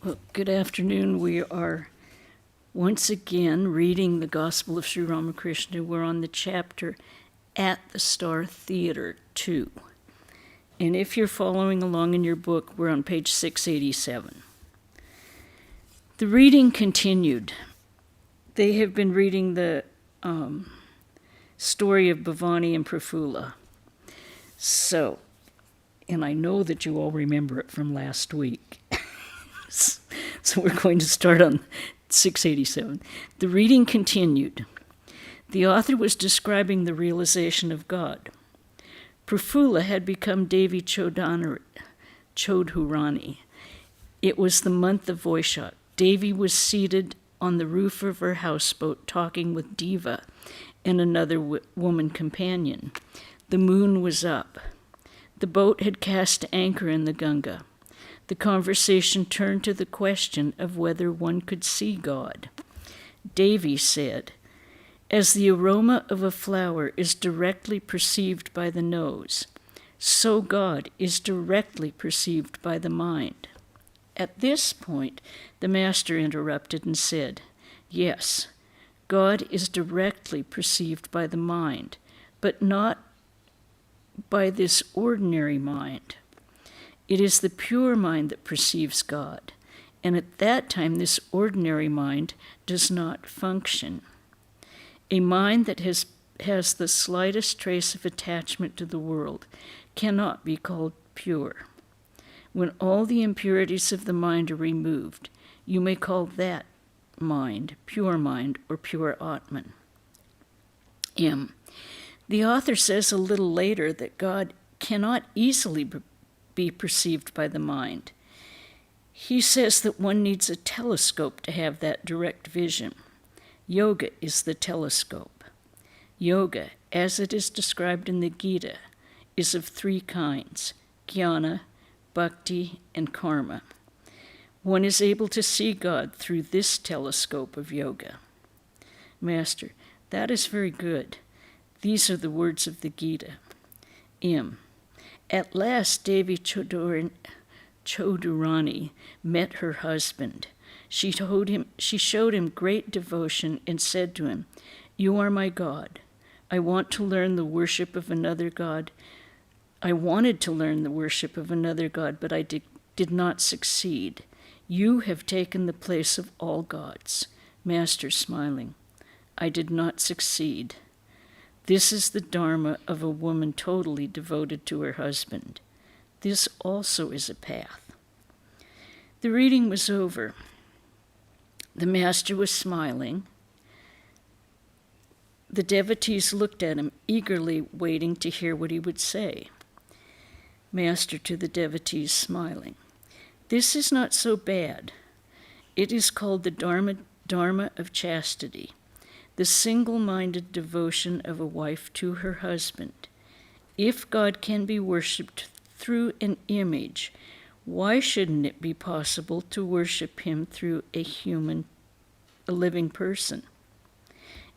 Well, good afternoon. We are once again reading the Gospel of Sri Ramakrishna. We're on the chapter At the Star Theater 2. And if you're following along in your book, we're on page 687. The reading continued. They have been reading the story of Bhavani and Prafulla. So, and I know that you all remember it from last week. So we're going to start on 687. The reading continued. The author was describing the realization of God. Prafulla had become Devi Chodhurani. It was the month of Vaishak. Devi was seated on the roof of her houseboat talking with Diva and another woman companion. The moon was up. The boat had cast anchor in the Ganga. The conversation turned to the question of whether one could see God. Devi said, "As the aroma of a flower is directly perceived by the nose, so God is directly perceived by the mind." At this point, the master interrupted and said, "Yes, God is directly perceived by the mind, but not by this ordinary mind. It is the pure mind that perceives God, and at that time this ordinary mind does not function. A mind that has the slightest trace of attachment to the world cannot be called pure. When all the impurities of the mind are removed, you may call that mind pure mind or pure Atman." M. The author says a little later that God cannot easily be perceived by the mind. He says that one needs a telescope to have that direct vision. Yoga is the telescope. Yoga, as it is described in the Gita, is of three kinds: jnana, bhakti, and karma. One is able to see God through this telescope of yoga. Master, that is very good. These are the words of the Gita. M. At last, Devi Chodhurani met her husband. She showed him great devotion and said to him, "You are my God. I want to learn the worship of another God. I wanted to learn the worship of another God, but I did not succeed. You have taken the place of all gods." Master smiling, "I did not succeed. This is the dharma of a woman totally devoted to her husband. This also is a path." The reading was over. The master was smiling. The devotees looked at him, eagerly waiting to hear what he would say. Master to the devotees, smiling, "This is not so bad. It is called the dharma of chastity, the single-minded devotion of a wife to her husband. If God can be worshipped through an image, why shouldn't it be possible to worship him through a living person?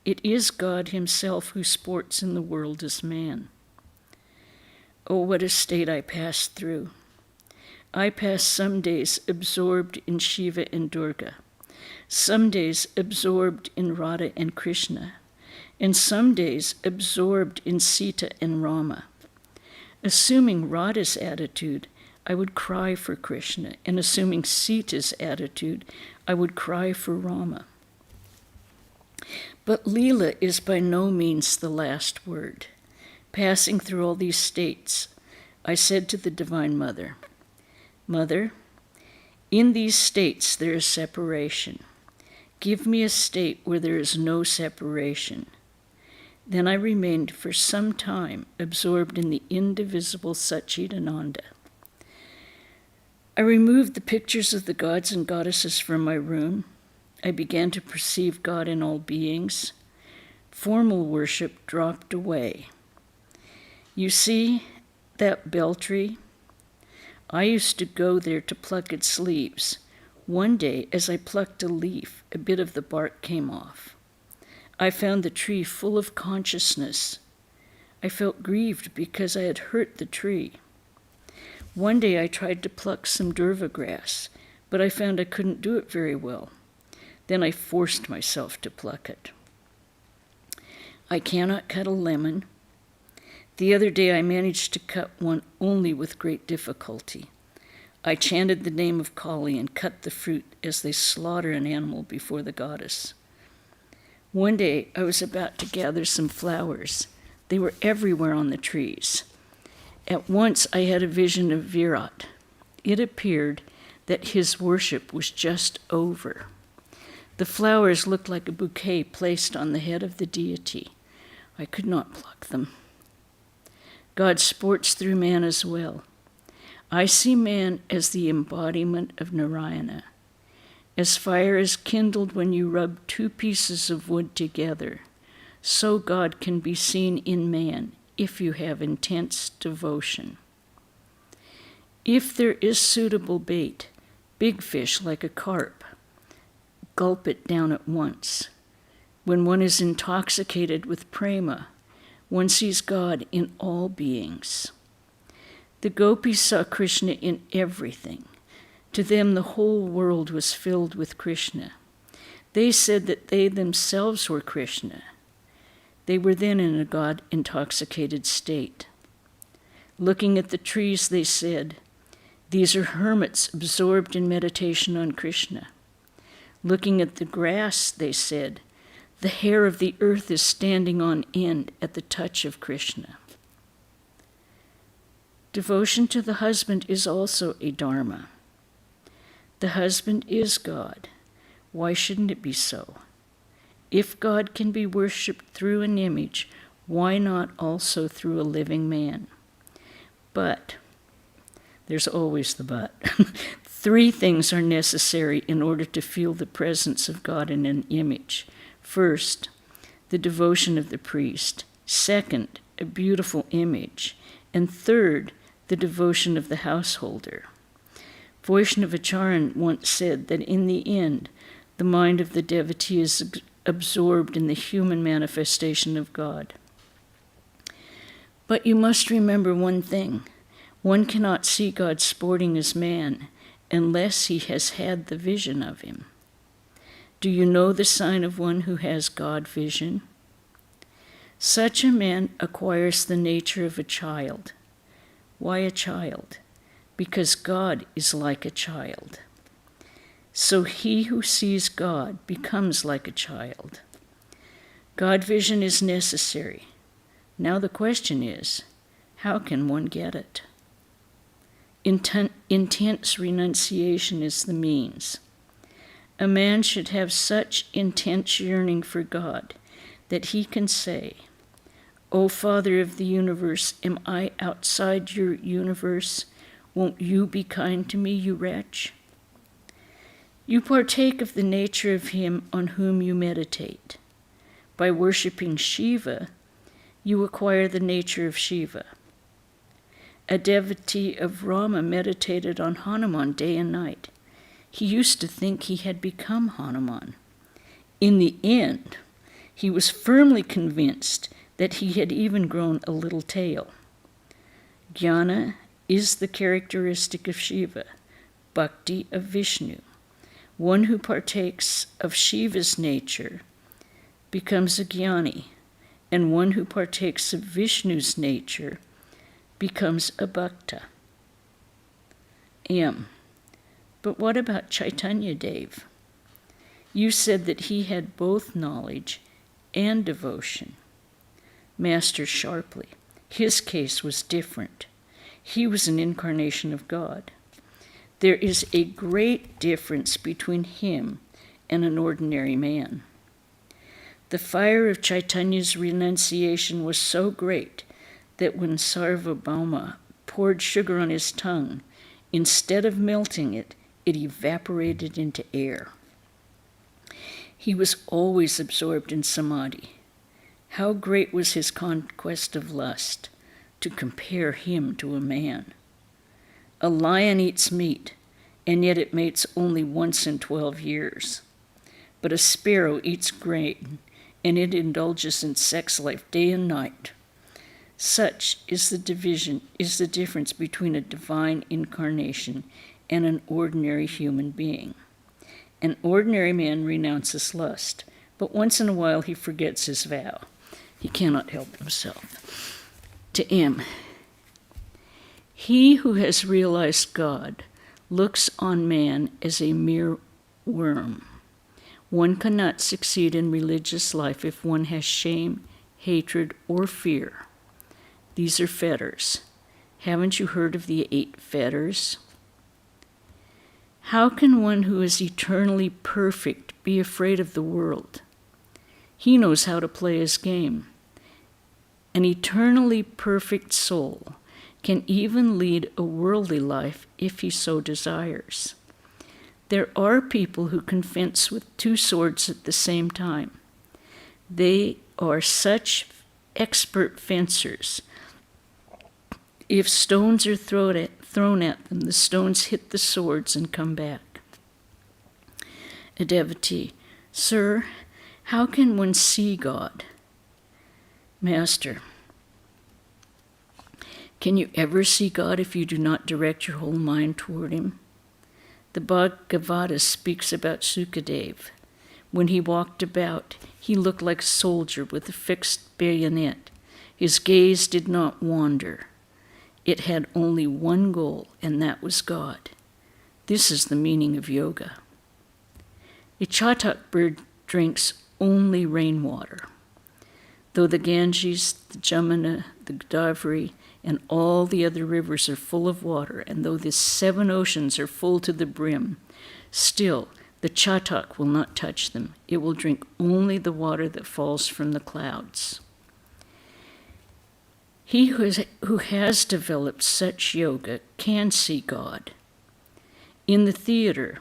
It is God himself who sports in the world as man. Oh, what a state I passed through. I passed some days absorbed in Shiva and Durga, some days absorbed in Radha and Krishna, and some days absorbed in Sita and Rama. Assuming Radha's attitude, I would cry for Krishna, and assuming Sita's attitude, I would cry for Rama. But Leela is by no means the last word. Passing through all these states, I said to the Divine Mother, "Mother, in these states there is separation. Give me a state where there is no separation." Then I remained for some time absorbed in the indivisible Satchidananda. I removed the pictures of the gods and goddesses from my room. I began to perceive God in all beings. Formal worship dropped away. You see that beltree? I used to go there to pluck its leaves. One day, as I plucked a leaf, a bit of the bark came off. I found the tree full of consciousness. I felt grieved because I had hurt the tree. One day I tried to pluck some durva grass, but I found I couldn't do it very well. Then I forced myself to pluck it. I cannot cut a lemon. The other day I managed to cut one only with great difficulty. I chanted the name of Kali and cut the fruit as they slaughter an animal before the goddess. One day I was about to gather some flowers. They were everywhere on the trees. At once I had a vision of Virat. It appeared that his worship was just over. The flowers looked like a bouquet placed on the head of the deity. I could not pluck them. God sports through man as well. I see man as the embodiment of Narayana. As fire is kindled when you rub two pieces of wood together, so God can be seen in man if you have intense devotion. If there is suitable bait, big fish like a carp, gulp it down at once. When one is intoxicated with prema, one sees God in all beings. The gopis saw Krishna in everything. To them, the whole world was filled with Krishna. They said that they themselves were Krishna. They were then in a God-intoxicated state. Looking at the trees, they said, "These are hermits absorbed in meditation on Krishna." Looking at the grass, they said, "The hair of the earth is standing on end at the touch of Krishna." Devotion to the husband is also a dharma. The husband is God. Why shouldn't it be so? If God can be worshipped through an image, why not also through a living man? But, there's always the but, 3 things are necessary in order to feel the presence of God in an image. First, the devotion of the priest. Second, a beautiful image. And third, the devotion of the householder. Vaishnavacharan once said that in the end, the mind of the devotee is absorbed in the human manifestation of God. But you must remember one thing. One cannot see God sporting as man unless he has had the vision of him. Do you know the sign of one who has God vision? Such a man acquires the nature of a child. Why a child? Because God is like a child. So he who sees God becomes like a child. God vision is necessary. Now the question is, how can one get it? Intense renunciation is the means. A man should have such intense yearning for God that he can say, "O Father of the universe, am I outside your universe? Won't you be kind to me, you wretch?" You partake of the nature of him on whom you meditate. By worshiping Shiva, you acquire the nature of Shiva. A devotee of Rama meditated on Hanuman day and night. He used to think he had become Hanuman. In the end, he was firmly convinced that he had even grown a little tail. Jnana is the characteristic of Shiva, bhakti of Vishnu. One who partakes of Shiva's nature becomes a jnani, and one who partakes of Vishnu's nature becomes a bhakta. But what about Chaitanya Dev? You said that he had both knowledge and devotion. Master sharply, his case was different. He was an incarnation of God. There is a great difference between him and an ordinary man. The fire of Chaitanya's renunciation was so great that when Sarvabhauma poured sugar on his tongue, instead of melting it, it evaporated into air. He was always absorbed in samadhi. How great was his conquest of lust, to compare him to a man. A lion eats meat, and yet it mates only once in 12 years. But a sparrow eats grain, and it indulges in sex life day and night. Such is the difference between a divine incarnation and an ordinary human being. An ordinary man renounces lust, but once in a while he forgets his vow. He cannot help himself. To M. He who has realized God looks on man as a mere worm. One cannot succeed in religious life if one has shame, hatred, or fear. These are fetters. Haven't you heard of the 8 fetters? How can one who is eternally perfect be afraid of the world? He knows how to play his game. An eternally perfect soul can even lead a worldly life if he so desires. There are people who can fence with 2 swords at the same time. They are such expert fencers. If stones are thrown at them, the stones hit the swords and come back. A devotee, Sir, how can one see God? Master, can you ever see God if you do not direct your whole mind toward him? The Bhagavata speaks about Sukadev. When he walked about, he looked like a soldier with a fixed bayonet. His gaze did not wander. It had only one goal, and that was God. This is the meaning of yoga. A chatak bird drinks only rainwater. Though the Ganges, the Jamuna, the Godavari, and all the other rivers are full of water, and though the 7 oceans are full to the brim, still the chatak will not touch them. It will drink only the water that falls from the clouds. He who has developed such yoga can see God. In the theater,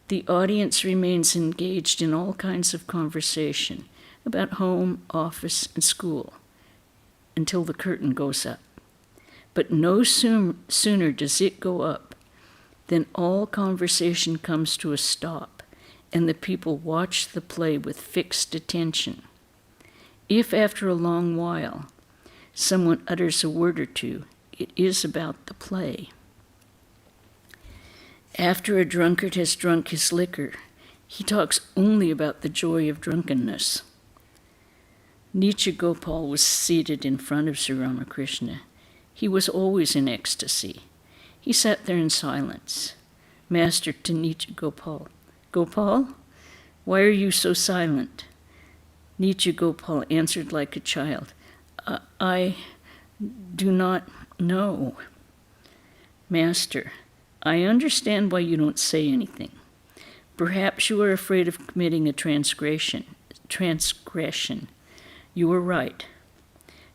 the audience remains engaged in all kinds of conversation about home, office, and school until the curtain goes up. But no sooner does it go up than all conversation comes to a stop, and the people watch the play with fixed attention. If after a long while someone utters a word or two, it is about the play. After a drunkard has drunk his liquor, he talks only about the joy of drunkenness. Nitya Gopal was seated in front of Sri Ramakrishna. He was always in ecstasy. He sat there in silence. Master to Nitya Gopal, Gopal, why are you so silent? Nitya Gopal answered like a child, I do not know. Master, I understand why you don't say anything. Perhaps you are afraid of committing a transgression. You are right.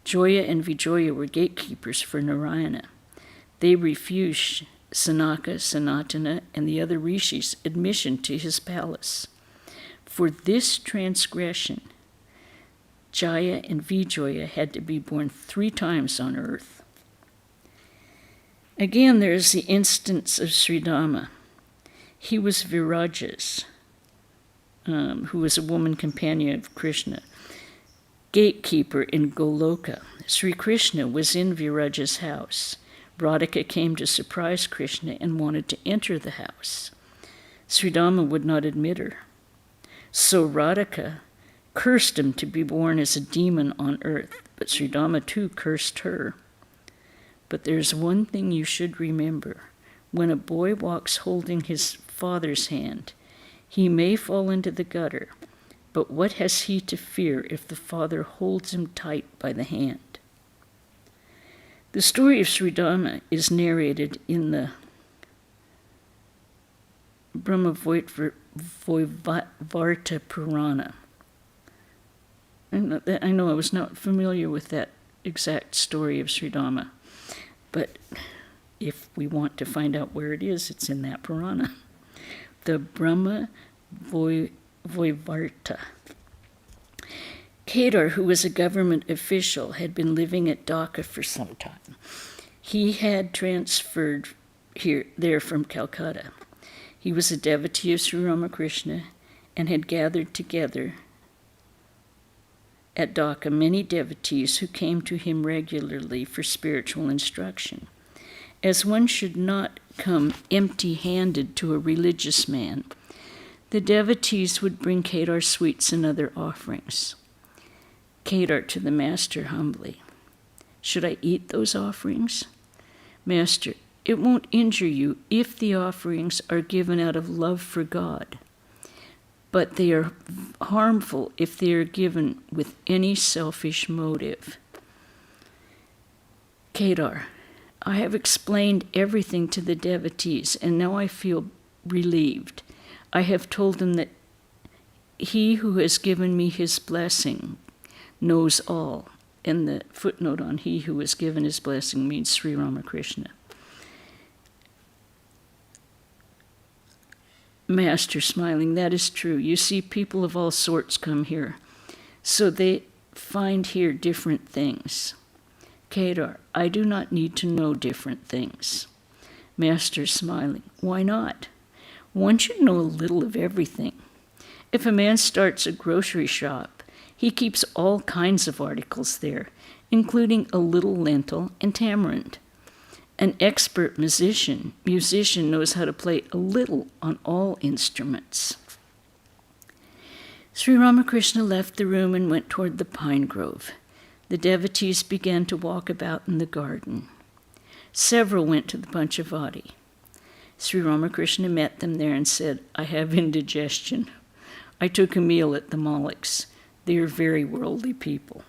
Joya and Vijoya were gatekeepers for Narayana. They refused Sanaka, Sanatana, and the other rishis admission to his palace. For this transgression, Jaya and Vijoya had to be born 3 times on earth. Again, there is the instance of Sridhama. He was Viraja's, who was a woman companion of Krishna, gatekeeper in Goloka. Sri Krishna was in Viraja's house. Radhika came to surprise Krishna and wanted to enter the house. Sridhama would not admit her. So Radhika cursed him to be born as a demon on earth, but Sridhama too cursed her. But there's one thing you should remember. When a boy walks holding his father's hand, he may fall into the gutter, but what has he to fear if the father holds him tight by the hand? The story of Sridhama is narrated in the Brahmavaivarta Purana. I know I was not familiar with that exact story of Sridhama, but if we want to find out where it is, it's in that Purana. The Brahmavaivarta. Kedar, who was a government official, had been living at Dhaka for some time. He had transferred there from Calcutta. He was a devotee of Sri Ramakrishna and had gathered together at Dhaka many devotees who came to him regularly for spiritual instruction. As one should not come empty-handed to a religious man, the devotees would bring Kedar sweets and other offerings. Kedar to the master humbly, "Should I eat those offerings?" Master, "It won't injure you if the offerings are given out of love for God, but they are harmful if they are given with any selfish motive." Kedar, "I have explained everything to the devotees, and now I feel relieved. I have told them that he who has given me his blessing knows all." And the footnote on "he who has given his blessing" means Sri Ramakrishna. Master, smiling, "That is true. You see, people of all sorts come here, so they find here different things." Kedar, "I do not need to know different things." Master, smiling, "Why not? One should know a little of everything. If a man starts a grocery shop, he keeps all kinds of articles there, including a little lentil and tamarind. An expert musician knows how to play a little on all instruments." Sri Ramakrishna left the room and went toward the pine grove. The devotees began to walk about in the garden. Several went to the Panchavati. Sri Ramakrishna met them there and said, "I have indigestion. I took a meal at the Maliks. They are very worldly people."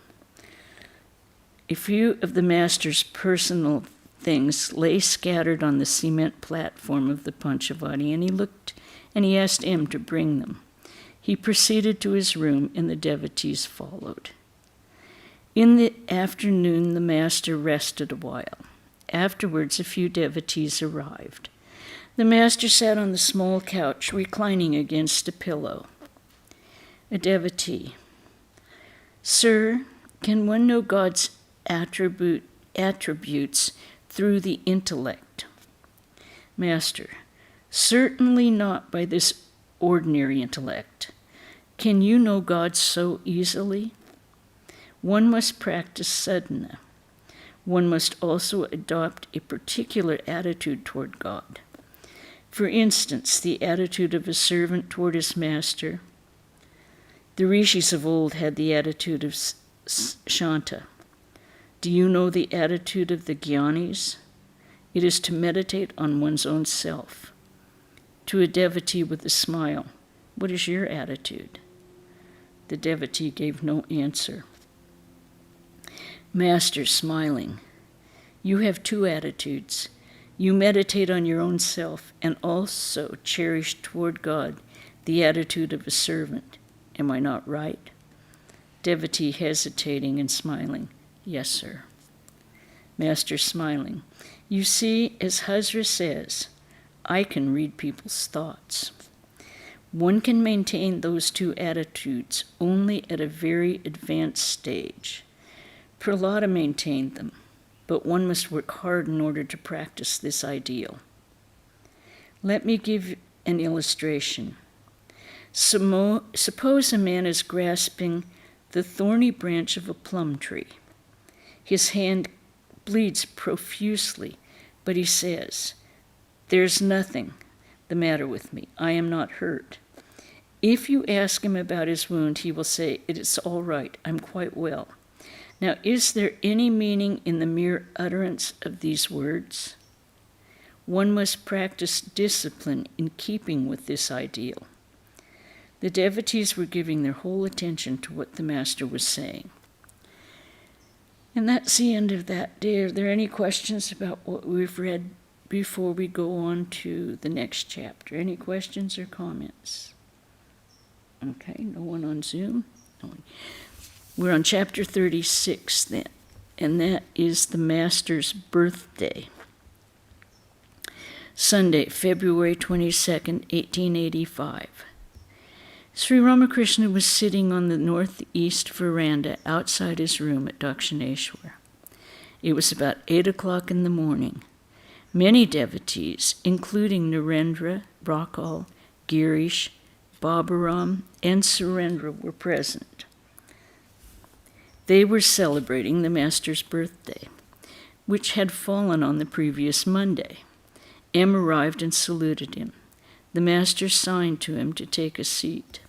A few of the master's personal things lay scattered on the cement platform of the Panchavati, and he asked M to bring them. He proceeded to his room, and the devotees followed. In the afternoon, the master rested a while. Afterwards, a few devotees arrived. The master sat on the small couch, reclining against a pillow. A devotee, "Sir, can one know God's attributes through the intellect?" Master, "Certainly not by this ordinary intellect. Can you know God so easily? One must practice sadhana. One must also adopt a particular attitude toward God. For instance, the attitude of a servant toward his master. The rishis of old had the attitude of Shanta. Do you know the attitude of the Gyanis? It is to meditate on one's own self." To a devotee with a smile, "What is your attitude?" The devotee gave no answer. Master, smiling, "You have two attitudes. You meditate on your own self and also cherish toward God the attitude of a servant. Am I not right?" Devotee, hesitating and smiling, "Yes, sir." Master, smiling, "You see, as Hazra says, I can read people's thoughts. One can maintain those two attitudes only at a very advanced stage. Prahlada maintained them, but one must work hard in order to practice this ideal. Let me give an illustration. Suppose a man is grasping the thorny branch of a plum tree. His hand bleeds profusely, but he says, "There's nothing the matter with me. I am not hurt." If you ask him about his wound, he will say, "It is all right. I'm quite well." Now, is there any meaning in the mere utterance of these words? One must practice discipline in keeping with this ideal. The devotees were giving their whole attention to what the master was saying. And that's the end of that day. Are there any questions about what we've read before we go on to the next chapter? Any questions or comments? Okay, no one on Zoom? No one. We're on chapter 36 then, and that is the master's birthday. Sunday, February 22nd, 1885. Sri Ramakrishna was sitting on the northeast veranda outside his room at Dakshineshwar. It was about 8 o'clock in the morning. Many devotees, including Narendra, Rakal, Girish, Babaram, and Surendra, were present. They were celebrating the master's birthday. which had fallen on the previous Monday. M arrived and saluted him. The master signed to him to take a seat.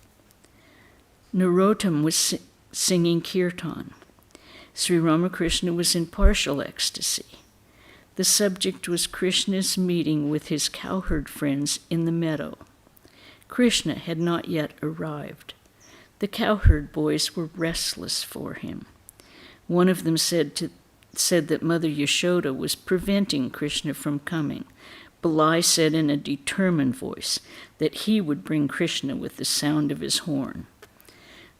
Narottam was singing kirtan. Sri Ramakrishna was in partial ecstasy. The subject was Krishna's meeting with his cowherd friends in the meadow. Krishna had not yet arrived. The cowherd boys were restless for him. One of them said that Mother Yashoda was preventing Krishna from coming. Balai said in a determined voice that he would bring Krishna with the sound of his horn.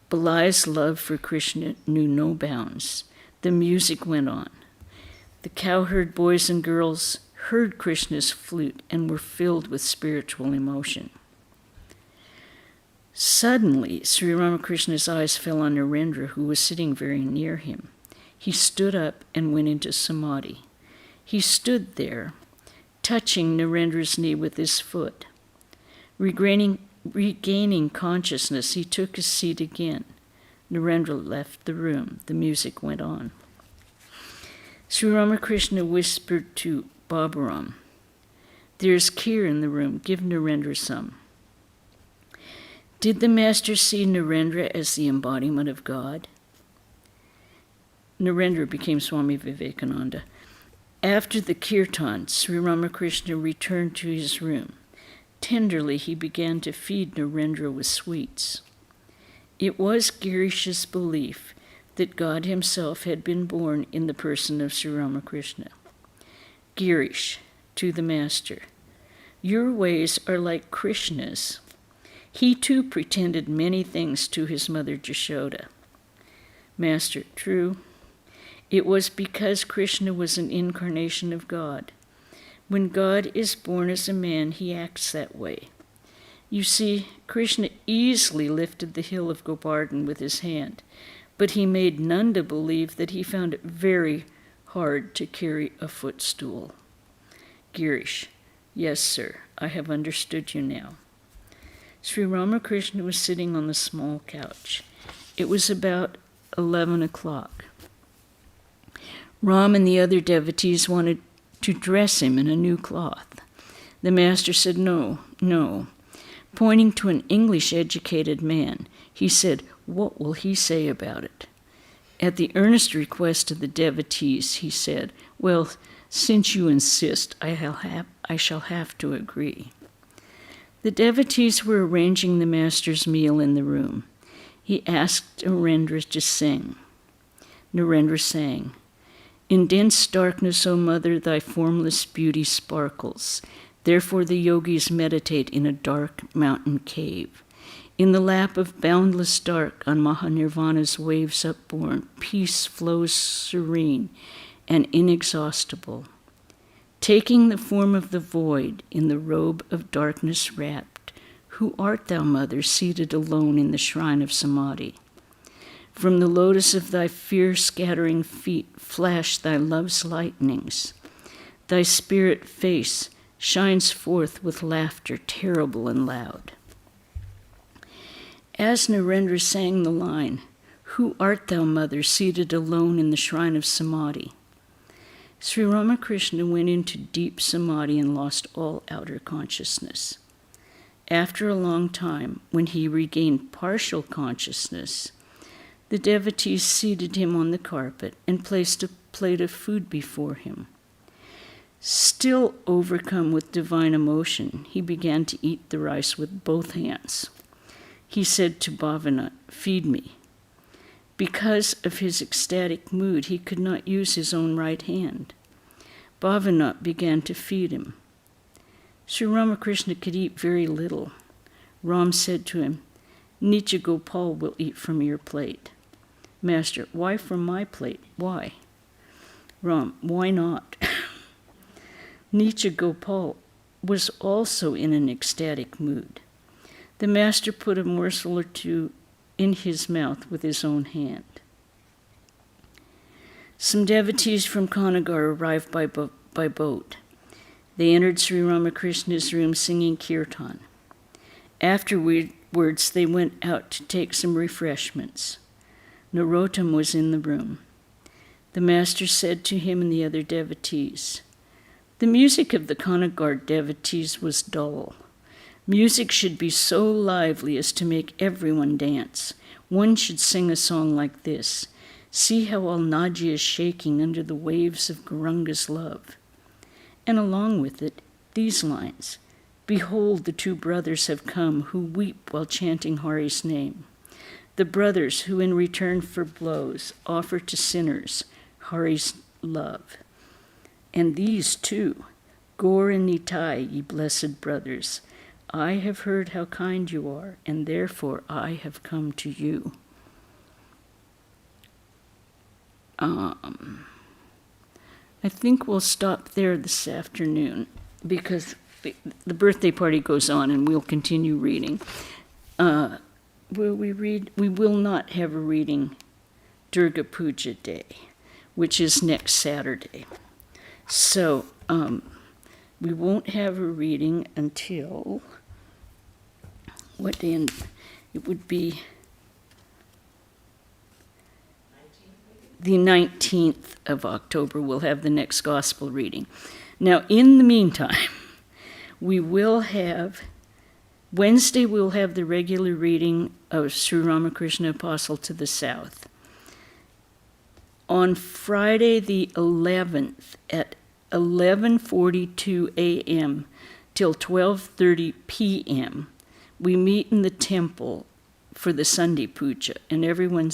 Balai's love for Krishna knew no bounds. The music went on. The cowherd boys and girls heard Krishna's flute and were filled with spiritual emotion. Suddenly, Sri Ramakrishna's eyes fell on Narendra, who was sitting very near him. He stood up and went into samadhi. He stood there, touching Narendra's knee with his foot. Regaining consciousness, he took his seat again. Narendra left the room. The music went on. Sri Ramakrishna whispered to Baburam, "There's kheer in the room. Give Narendra some." Did the master see Narendra as the embodiment of God? Narendra became Swami Vivekananda. After the kirtan, Sri Ramakrishna returned to his room. Tenderly, he began to feed Narendra with sweets. It was Girish's belief that God himself had been born in the person of Sri Ramakrishna. Girish, to the master, "Your ways are like Krishna's. He too pretended many things to his mother Yashoda." Master, true. It was because Krishna was an incarnation of God. When God is born as a man, he acts that way. You see, Krishna easily lifted the hill of Govardhan with his hand, but he made Nanda believe that he found it very hard to carry a footstool. Girish, yes, sir, I have understood you now. Sri Ramakrishna was sitting on the small couch. It was about 11 o'clock. Ram and the other devotees wanted to dress him in a new cloth. The master said, "No, no." Pointing to an English-educated man, he said, "What will he say about it?" At the earnest request of the devotees, he said, "Well, since you insist, I shall have to agree." The devotees were arranging the master's meal in the room. He asked Narendra to sing. Narendra sang, "In dense darkness, O Mother, thy formless beauty sparkles. Therefore the yogis meditate in a dark mountain cave. In the lap of boundless dark, on Mahanirvana's waves upborne, peace flows serene and inexhaustible. Taking the form of the void, in the robe of darkness wrapped, who art thou, Mother, seated alone in the shrine of Samadhi? From the lotus of thy fear-scattering feet flash thy love's lightnings. Thy spirit face shines forth with laughter terrible and loud." As Narendra sang the line, "Who art thou, Mother, seated alone in the shrine of Samadhi?" Sri Ramakrishna went into deep samadhi and lost all outer consciousness. After a long time, when he regained partial consciousness, the devotees seated him on the carpet and placed a plate of food before him. Still overcome with divine emotion, he began to eat the rice with both hands. He said to Bhavanat, "Feed me." Because of his ecstatic mood, he could not use his own right hand. Bhavanat began to feed him. Sri Ramakrishna could eat very little. Ram said to him, "Nitya Gopal will eat from your plate." Master, "Why from my plate? Why?" Ram, "Why not?" Nitya Gopal was also in an ecstatic mood. The master put a morsel or two in his mouth with his own hand. Some devotees from Kanagar arrived by boat. They entered Sri Ramakrishna's room singing kirtan. Afterwards, they went out to take some refreshments. Narottam was in the room. The master said to him and the other devotees, "The music of the Kanagard devotees was dull. Music should be so lively as to make everyone dance. One should sing a song like this. See how all Nadia is shaking under the waves of Gauranga's love." And along with it, these lines, "Behold, the two brothers have come who weep while chanting Hari's name. The brothers who in return for blows offer to sinners Hari's love. And these too, Gaur and Nitai, ye blessed brothers, I have heard how kind you are, and therefore I have come to you." I think we'll stop there this afternoon because the birthday party goes on and we'll continue reading. Will we read? We will not have a reading Durga Puja Day, which is next Saturday. So we won't have a reading until, what day? It would be the 19th of October. We'll have the next gospel reading. Now, in the meantime, we will have, Wednesday we'll have the regular reading of Sri Ramakrishna Apostle to the South. On Friday the 11th at 11:42 a.m. till 12:30 p.m., we meet in the temple for the Sunday Puja, and everyone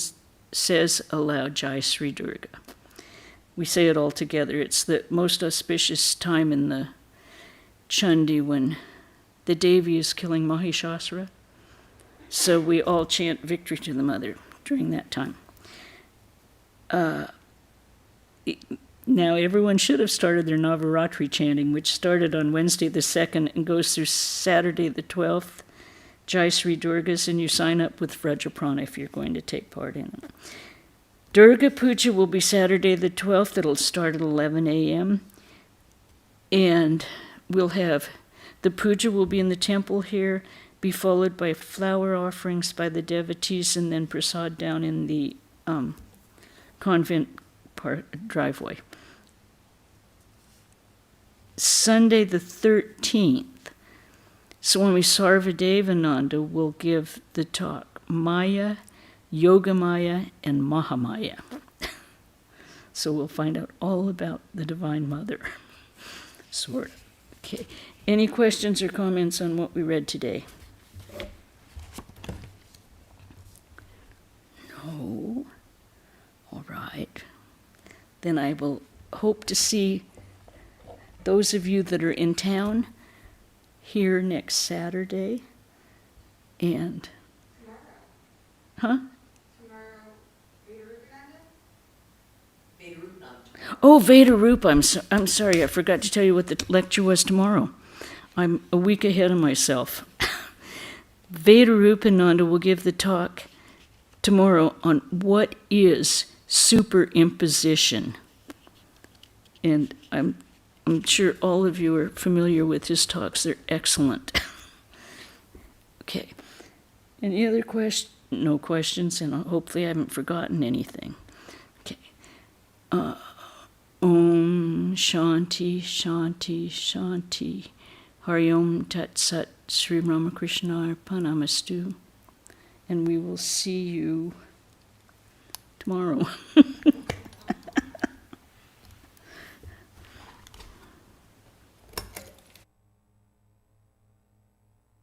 says aloud, Jai Sri Durga. We say it all together. It's the most auspicious time in the Chandi when the Devi is killing Mahishasura. So we all chant victory to the mother during that time. Now everyone should have started their Navaratri chanting, which started on Wednesday the 2nd and goes through Saturday the 12th. Jai Sri Durgas, and you sign up with Vrajaprana if you're going to take part in it. Durga Puja will be Saturday the 12th. It'll start at 11 a.m. And we'll have, the puja will be in the temple here, be followed by flower offerings by the devotees, and then prasad down in the convent driveway. Sunday the 13th, Swami Sarvadevananda will give the talk, Maya, Yogamaya, and Mahamaya. So we'll find out all about the Divine Mother, sort of. Okay. Any questions or comments on what we read today? No. All right. Then I will hope to see those of you that are in town here next Saturday. And, huh? Oh, Veda Rupa. I'm sorry, I forgot to tell you what the lecture was tomorrow. I'm a week ahead of myself. Veda Rupananda will give the talk tomorrow on what is superimposition. And I'm sure all of you are familiar with his talks. They're excellent. Okay. Any other questions? No questions, and hopefully I haven't forgotten anything. Okay. Om Shanti, Shanti, Shanti. Hari Om Tat Sat Sri Ramakrishna Arpanamastu. And we will see you tomorrow.